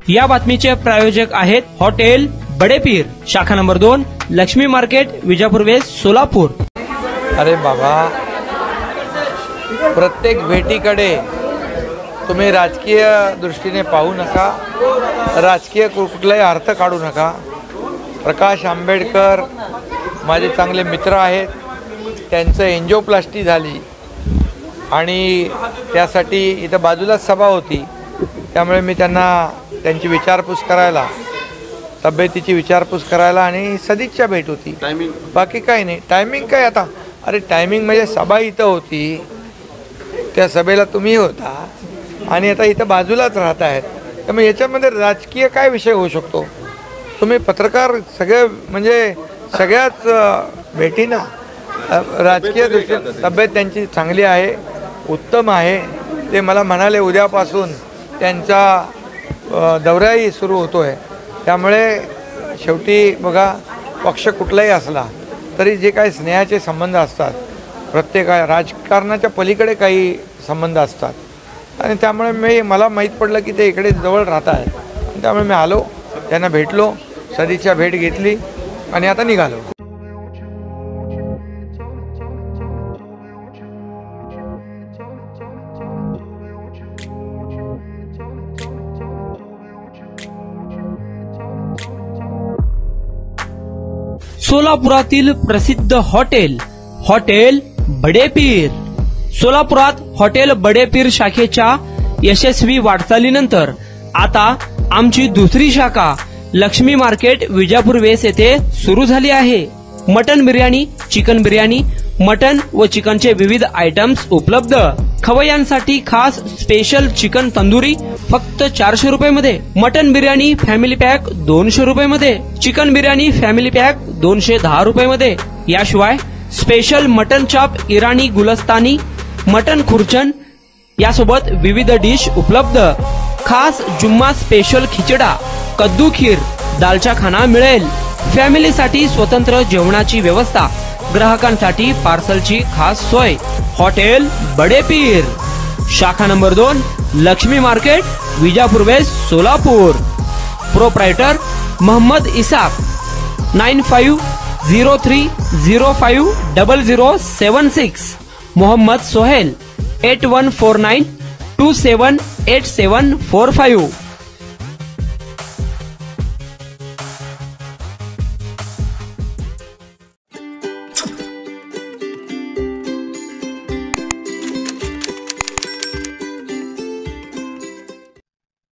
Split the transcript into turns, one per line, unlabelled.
या बातमीचे प्रायोजक आहेत हॉटेल बडेपीर, शाखा number 2, Lakshmi market, Vijapur west, Solapur.
अरे बाबा, प्रत्येक भेटीकडे तुम्ही राजकीय दृष्टीने पाहू नका, राजकीय कुठलाही अर्थ काढू नका। प्रकाश आंबेडकर माझे चांगले मित्र आहेत, त्यांचं एंजिओप्लास्टी झाली आणि त्यासाठी इथं बाजूलाच सभा होती, त्यामुळे मी त्यांना त्यांची विचारपूस करायला, तब्येतीची विचारपूस करायला आणि सदिच्छा भेट होती। बाकी काही नाही। टायमिंग काय आता, अरे टायमिंग म्हणजे सभा इथं होती, त्या सभेला तुम्ही होता आणि आता इथं बाजूलाच राहत आहेत, त्यामुळे याच्यामध्ये राजकीय काय विषय होऊ शकतो? तुम्ही पत्रकार सगळे म्हणजे सगळ्याच भेटीनं राजकीय दृष्टीने तब्येत त्यांची चांगली आहे, उत्तम आहे। ते मला म्हणाले उद्यापासून त्यांचा दौराही सुरू होतो आहे, त्यामुळे शेवटी बघा, पक्ष कुठलाही असला तरी जे काही स्नेहाचे संबंध असतात, प्रत्येक राजकारणाच्या पलीकडे काही संबंध असतात आणि त्यामुळे मला माहीत पडलं की ते इकडे जवळ राहत आहेत, त्यामुळे मी आलो, त्यांना भेटलो, सदिच्छा भेट घेतली आणि आता निघालो।
सोलापुरातील प्रसिद्ध हॉटेल बडेपीर। सोलापुरात हॉटेल बडेपीर शाखेच्या यशस्वी वाटचालीनंतर आता आमची दुसरी शाखा लक्ष्मी मार्केट, विजापूर वेस्ट येथे सुरू झाली आहे। Mutton biryani, chicken biryani, mutton व चिकनचे विविध आयटम्स उपलब्ध। खवय्यांसाठी खास स्पेशल चिकन तंदुरी फक्त 400 रुपये मध्ये, मटन बिर्याणी फॅमिली पॅक 200 रुपये मध्ये, चिकन बिर्याणी फॅमिली पॅक 210 रुपये मध्ये। याशिवाय स्पेशल मटन चाप, इराणी गुलस्तानी, मटन खुर्चन यासोबत विविध डिश उपलब्ध। खास जुम्मा स्पेशल खिचडा, कद्दू खीर, दालचा खाना मिळेल। फॅमिलीसाठी स्वतंत्र जेवणाची व्यवस्था, ग्राहकांसाठी पार्सलची खास सोय। हॉटेल बडेपीर, शाखा number 2, Lakshmi market, Vijapur west, Solapur. Proprietor Mohammad Isaq, 9503050076। Mohammad Sohail, 8149278745।